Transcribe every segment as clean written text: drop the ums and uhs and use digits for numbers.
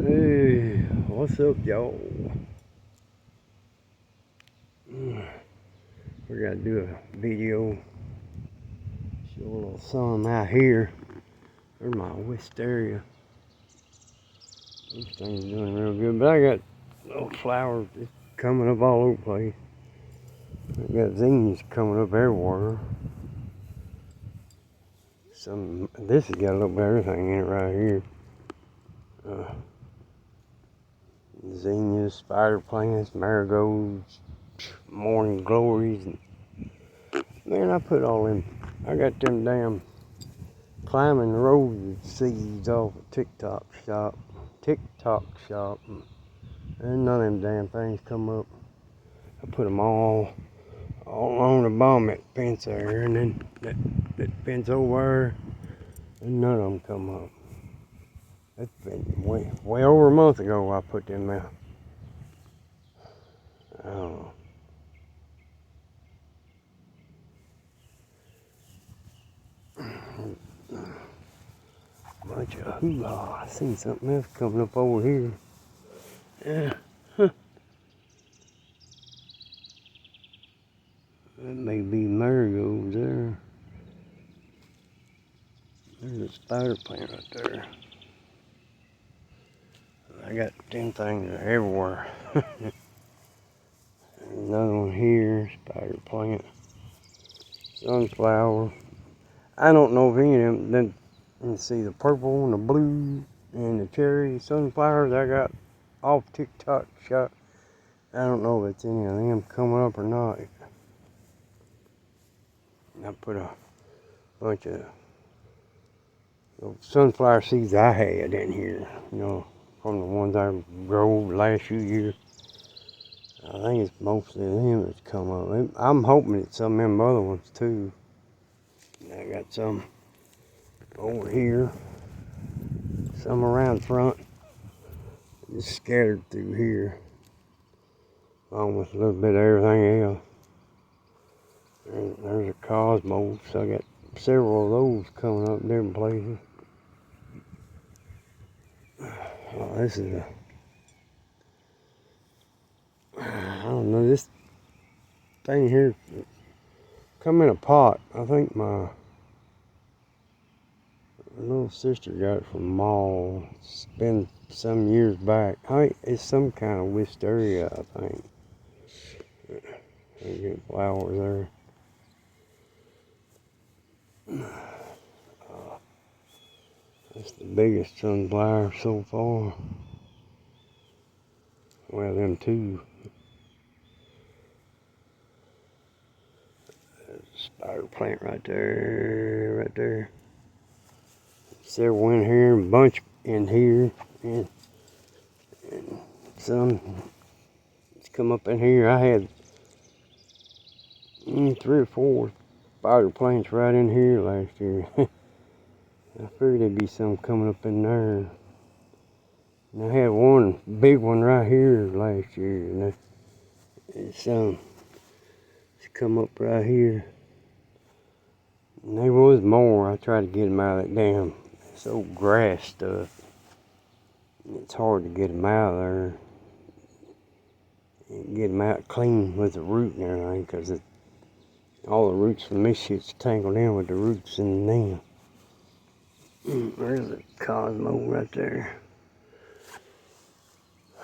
Hey, what's up, y'all? We gotta do a video. Show a little sun out here. There's my wisteria. These things doing real good, but I got little flowers just coming up all over the place. I got zinnias coming up everywhere. This has got a little bit of everything in it right here. Zinnias, spider plants, marigolds, morning glories, and man, I put all them. I got them damn climbing rose seeds off a TikTok shop, and none of them damn things come up. I put them all along the bottom of that fence there, and then that fence over there, and none of them come up. That's been way over a month ago I put them out. I don't know. Bunch of hoo-ha. I seen something else coming up over here. Yeah. That may be marigolds there. There's a spider plant right there. I got them things everywhere. Another one here, spider plant, sunflower. I don't know if any of them. Then you see the purple and the blue and the cherry sunflowers I got off TikTok shop. I don't know if it's any of them coming up or not. I put a bunch of those sunflower seeds I had in here, from the ones I grew last few years. I think it's mostly them that's come up. I'm hoping it's some of them other ones too. I got some over here, some around front, just scattered through here, along with a little bit of everything else. There's a cosmos. I got several of those coming up in different places. Oh, this is I don't know, this thing here come in a pot. I think my little sister got it from the mall. It's been some years back. It's some kind of wisteria, I think. They get flowers there. That's the biggest sunflower so far. Well, them two. There's a spider plant right there. Several in here, a bunch in here, and some come up in here. I had 3 or 4 spider plants right in here last year. I figured there'd be some coming up in there. And I had one big one right here last year, and it's come up right here. And there was more. I tried to get them out of that damn old grass stuff. It's hard to get them out of there. And get them out clean with the root and everything, because all the roots from this shit's tangled in with the roots in them. There's a cosmo right there.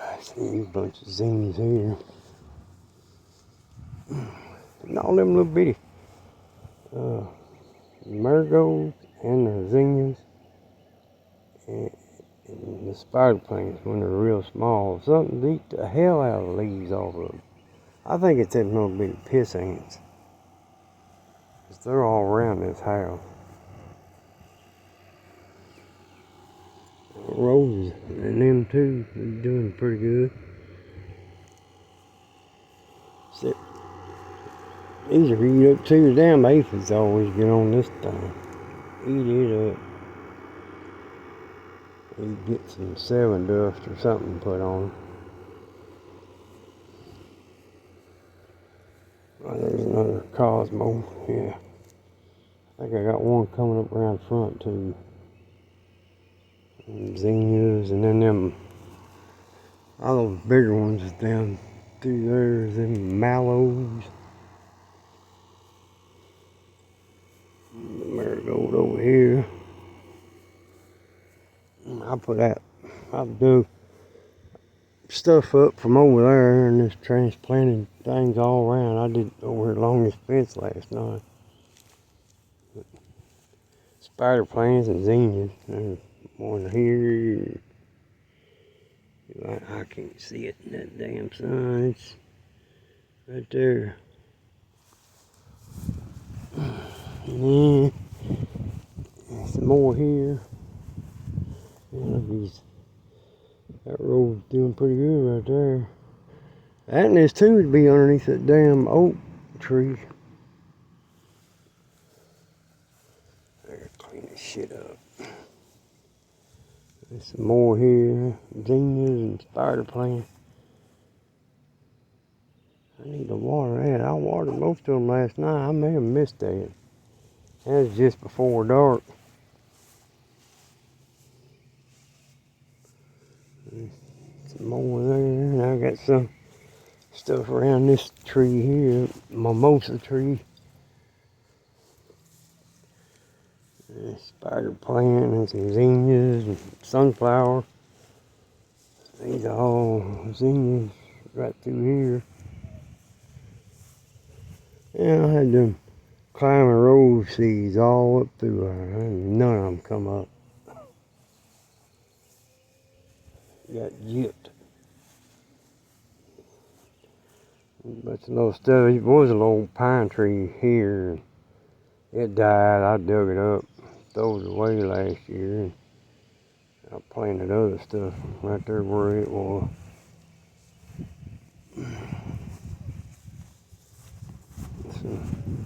I see a bunch of zinnias here. And all them little bitty marigolds and the zinnias and the spider plants when they're real small. Something to eat the hell out of the leaves off of them. I think it's them little bitty piss ants. Cause they're all around this house. Roses and them too, they're doing pretty good. These are eat up too. The damn aphids always get on this thing. Eat it up. You get some 7 dust or something put on them. Oh, there's another cosmo. Yeah. I think I got one coming up around front too. Zinnias, and then them All those bigger ones is down through there, them mallows. The marigold over here. I dug stuff up from over there and just transplanted things all around. I did over here along this fence last night. Spider plants and zinnias. There's one here. I can't see it in that damn sun. It's right there. And then some more here. Yeah, that road's doing pretty good right there. And there's two to be underneath that damn oak tree. There, clean this shit up. There's some more here. Zinnias and spider plants. I need to water that. I watered most of them last night. I may have missed that. That was just before dark. Some more there. And I got some stuff around this tree here. Mimosa tree. Spider plant and some zinnias and sunflower. These are all zinnias right through here. Yeah, I had them climbing rose seeds all up through there. None of them come up. Got gypped. But some little stuff. It was a little pine tree here. It died. I dug it up, threw it away last year. And I planted other stuff right there where it was. Some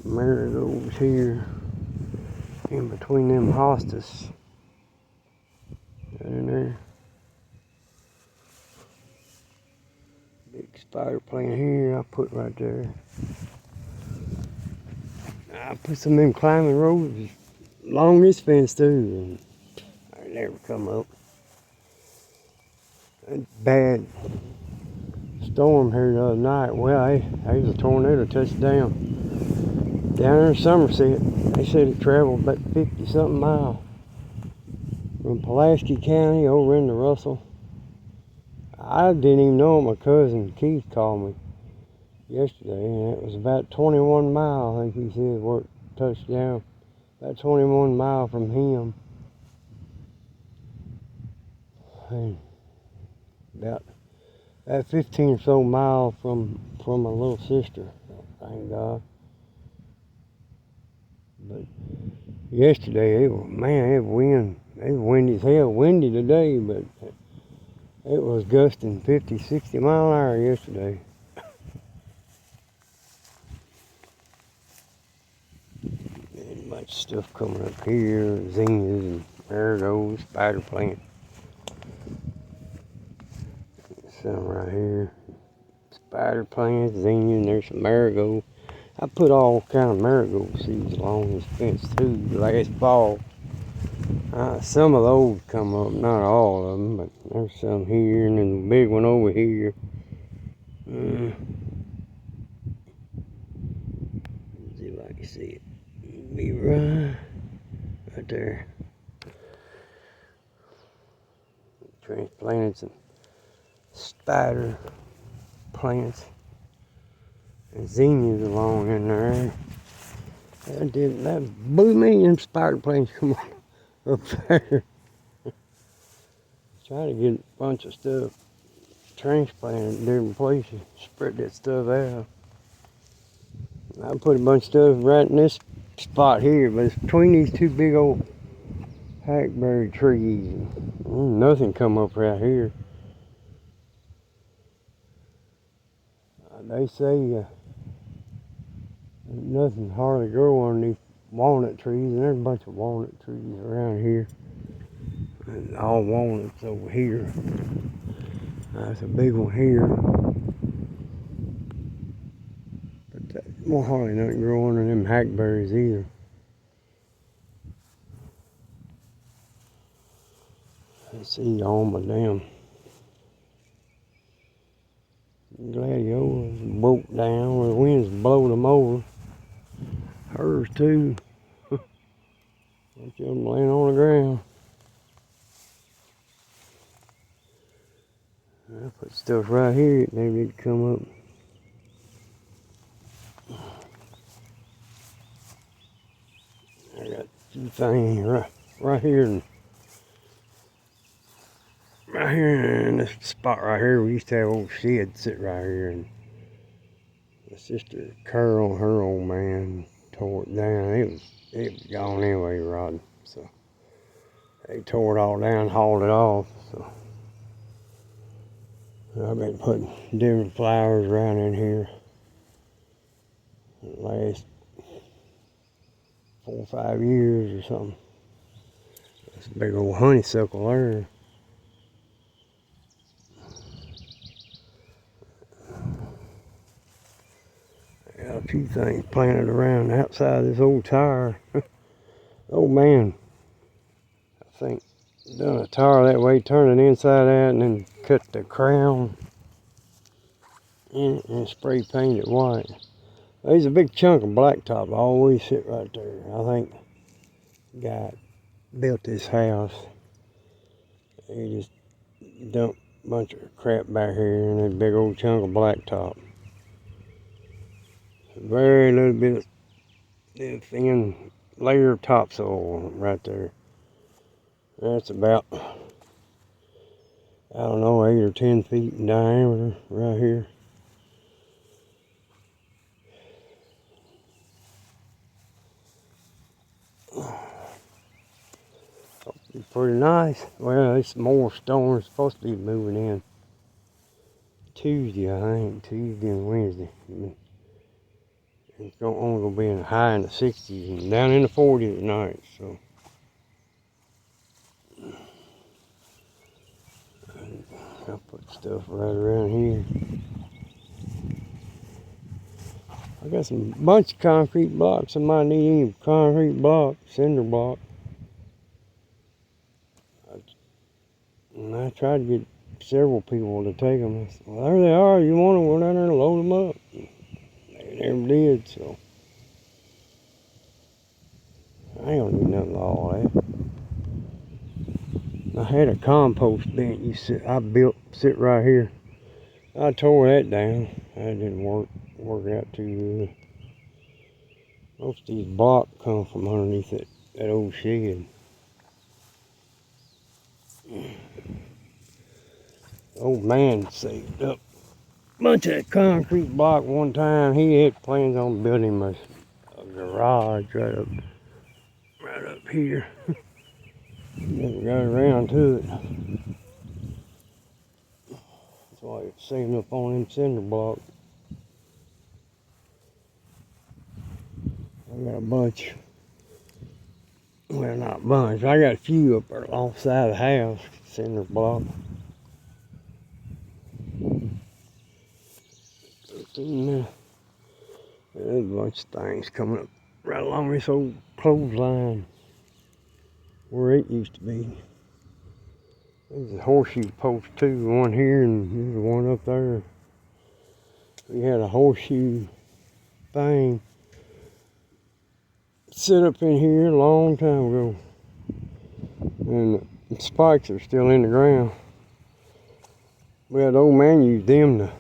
marigolds here in between them hostas. Right in there. Big spider plant here I put right there. I put some of them climbing roses along this fence too, and they never come up. A bad storm here the other night. Well, there was a tornado touched down there in Somerset. They said it traveled about 50-something miles from Pulaski County over into Russell. I didn't even know. My cousin Keith called me yesterday, and it was about 21 miles, I think he said, where it touched down. About 21 miles from him. And about 15 or so miles from my little sister, thank God. But yesterday, it was wind. It was windy as hell. Windy today, but it was gusting 50, 60 mile an hour yesterday. And much stuff coming up here, zinnias and marigolds, spider plant. Some right here. Spider plants, zinnias, and there's some marigold. I put all kind of marigold seeds along this fence too last fall. Some of those come up, not all of them, but there's some here, and then the big one over here. See if I can see it. Be right there. Transplanted some spider plants and zinnias along in there. That blew me, them spider plants come up there. Try to get a bunch of stuff transplanted in different places, spread that stuff out. I put a bunch of stuff right in this spot here, but it's between these two big old hackberry trees. Nothing come up right here. They say nothing hardly grow underneath walnut trees, and there's a bunch of walnut trees around here. And all walnuts over here. That's a big one here. But that won't hardly nothing grow under them hackberries either. Let's see all my damn I put stuff right here, maybe it come up. I got two things right here and right here in this spot right here. We used to have old shed sit right here, and my sister Carol, her old man, tore it down. It was gone anyway, Rod. So they tore it all down, hauled it off. So I've been putting different flowers around in here the last 4 or 5 years or something. That's a big old honeysuckle there. I got a few things planted around outside this old tire. Old man, I think, done a tire that way, turned it inside out, and then cut the crown in it and spray painted it white. There's a big chunk of blacktop always sit right there. I think the guy built this house. He just dumped a bunch of crap back here and a big old chunk of blacktop. Very little bit of thin layer of topsoil right there. That's about, I don't know, 8 or 10 feet in diameter right here. It's pretty nice. Well, it's more storms supposed to be moving in Tuesday, I think. Tuesday and Wednesday. It's only going to be in the high in the 60s and down in the 40s at night. So I'll put stuff right around here. I got some bunch of concrete blocks. I might need any concrete block, cinder block. And I tried to get several people to take them. I said, well, there they are. You want them? Go down there and load them up. They never did, so I ain't gonna do nothing with all that. I had a compost bin I built sit right here. I tore that down. That didn't work out too good. Most of these blocks come from underneath that old shed. Old man saved up a bunch of that concrete block one time. He had plans on building him a garage right up here. Never got around to it. That's why it's saving up on them cinder blocks. I got a bunch. Well, not a bunch. I got a few up there alongside the house, cinder block. There's a bunch of things coming up right along this old clothesline where it used to be. There's a horseshoe post too, one here and there's one up there. We had a horseshoe thing set up in here a long time ago. And the spikes are still in the ground. Well, the old man used them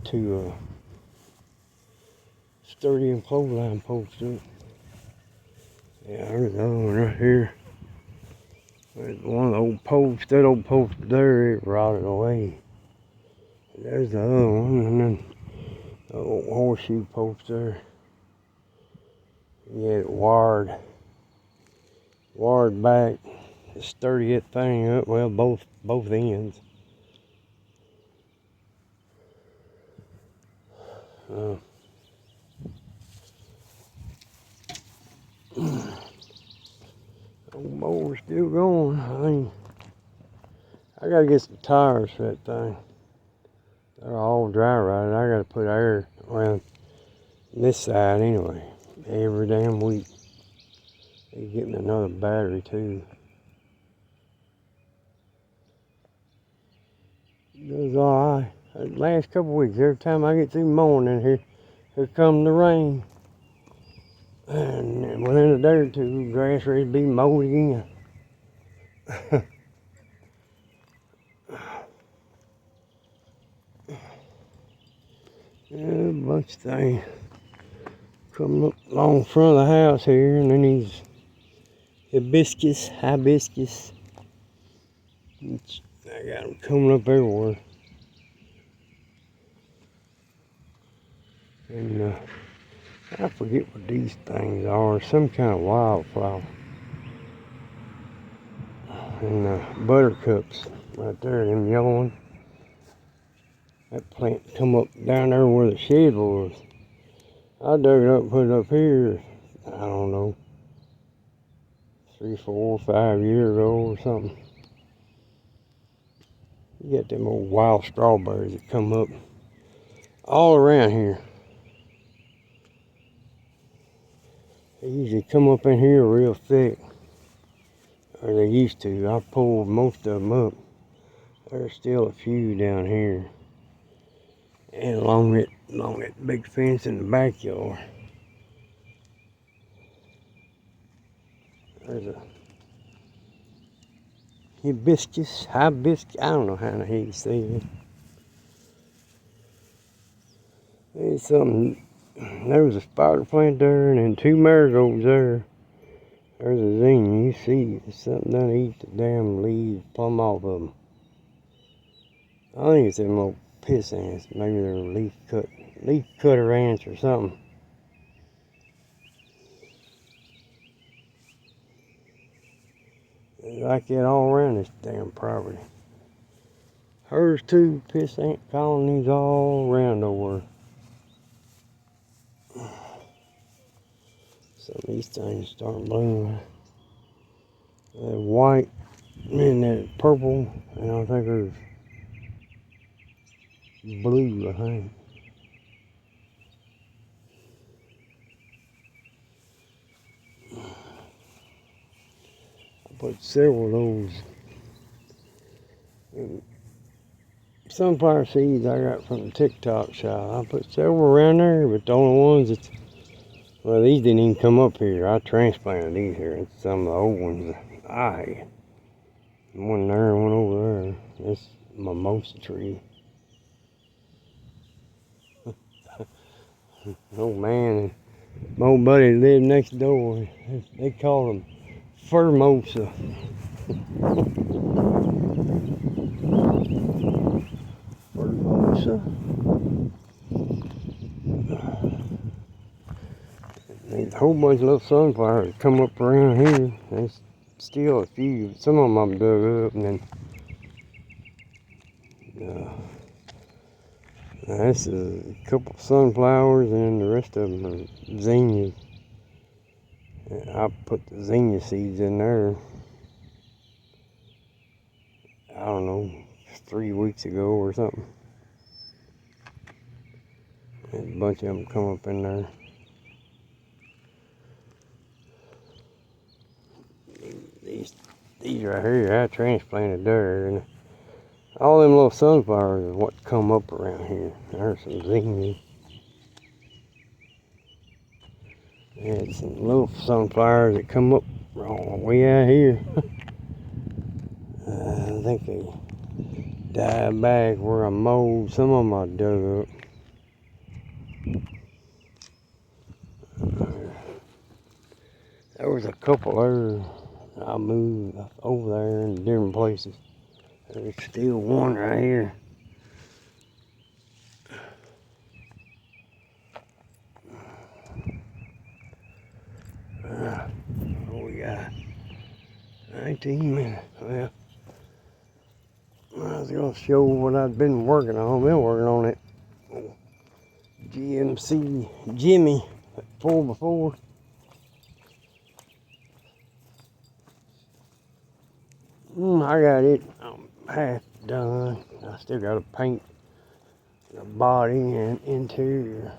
to sturdy and clothesline posts up. Yeah, there's another one right here. There's one of the old posts. That old post there, it rotted away. There's the other one, and then the old horseshoe post there. Yeah, it wired back to sturdy that thing up. Well, both ends. Old mower's still going. I gotta get some tires for that thing. They're all dry rotted. I gotta put air around this side anyway. Every damn week. They get me another battery too. It was alright. The last couple of weeks, every time I get through mowing in here comes the rain. And within a day or two, grass ready to be mowed again. bunch of things coming up along the front of the house here, and then these hibiscus. I got them coming up everywhere. And I forget what these things are. Some kind of wildflower. And buttercups right there, them yellow ones. That plant come up down there where the shed was. I dug it up and put it up here, I don't know, 3, 4, 5 years ago or something. You got them old wild strawberries that come up all around here. They usually come up in here real thick, or they used to. I pulled most of them up. There's still a few down here, and along that big fence in the backyard. There's a hibiscus, I don't know how the heck you say it. There's something, there was a spider plant there, and then 2 marigolds there. There's a zinnia, you see, there's something done to eat the damn leaves, plumb off of them. I think it's them little piss ants, maybe they're leaf cutter ants or something. They like that all around this damn property. Hers too, piss ant colonies all around over. Some of these things start blooming. That white and that purple, and I think there's blue, I think. I put several of those sunflower seeds I got from the TikTok shop. I put several around there, but the only ones that, well, these didn't even come up here. I transplanted these here. It's some of the old ones that I had. One there and one over there. That's mimosa tree. Old man and my old buddy lived next door. They called him Formosa. Formosa. There's a whole bunch of little sunflowers come up around here. There's still a few. Some of them I'm dug up, and then that's a couple of sunflowers, and the rest of them are zinnias. I put the zinnia seeds in there, I don't know, 3 weeks ago or something. And a bunch of them come up in there. These right here, I transplanted there, and all them little sunflowers is what come up around here. There's some zinnias. And some little sunflowers that come up way out here. I think they died back where I mowed. Some of them I dug up. There was a couple there. I moved over there in different places. There's still one right here. What we got? 19 minutes. Well, I was going to show what I've been working on. I've been working on it. GMC Jimmy 4x4. I got it half done. I still got to paint the body and interior.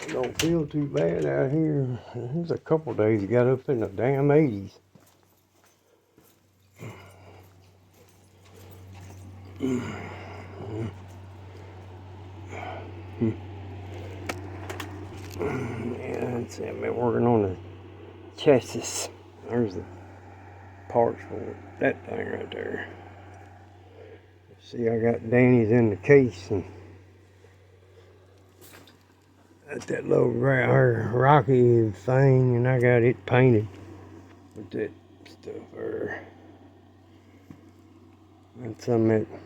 It don't feel too bad out here. There's a couple days it got up in the damn 80s. Yeah, that's it. I've been working on the chassis There's the parts for it. That thing right there. See, I got Danny's in the case, and got that little rocky thing, and I got it painted with that stuff there. And some of that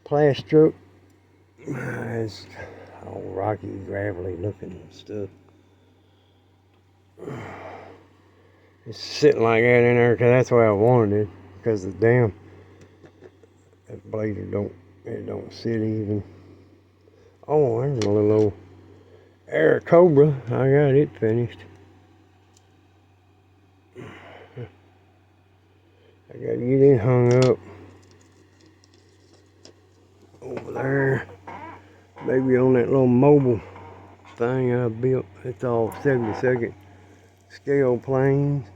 plastic. It's all rocky, gravelly looking stuff. It's sitting like that in there because that's the way I wanted it. Because the damn that blazer don't sit even. Oh, there's a little old Air Cobra. I got it finished. I gotta get it hung up over there. Maybe on that little mobile thing I built. It's all 72nd scale planes.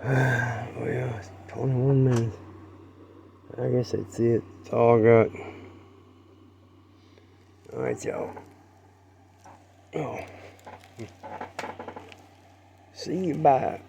Well, it's 21 minutes. I guess that's it. That's all I got. Alright, y'all. Oh. See you, bye.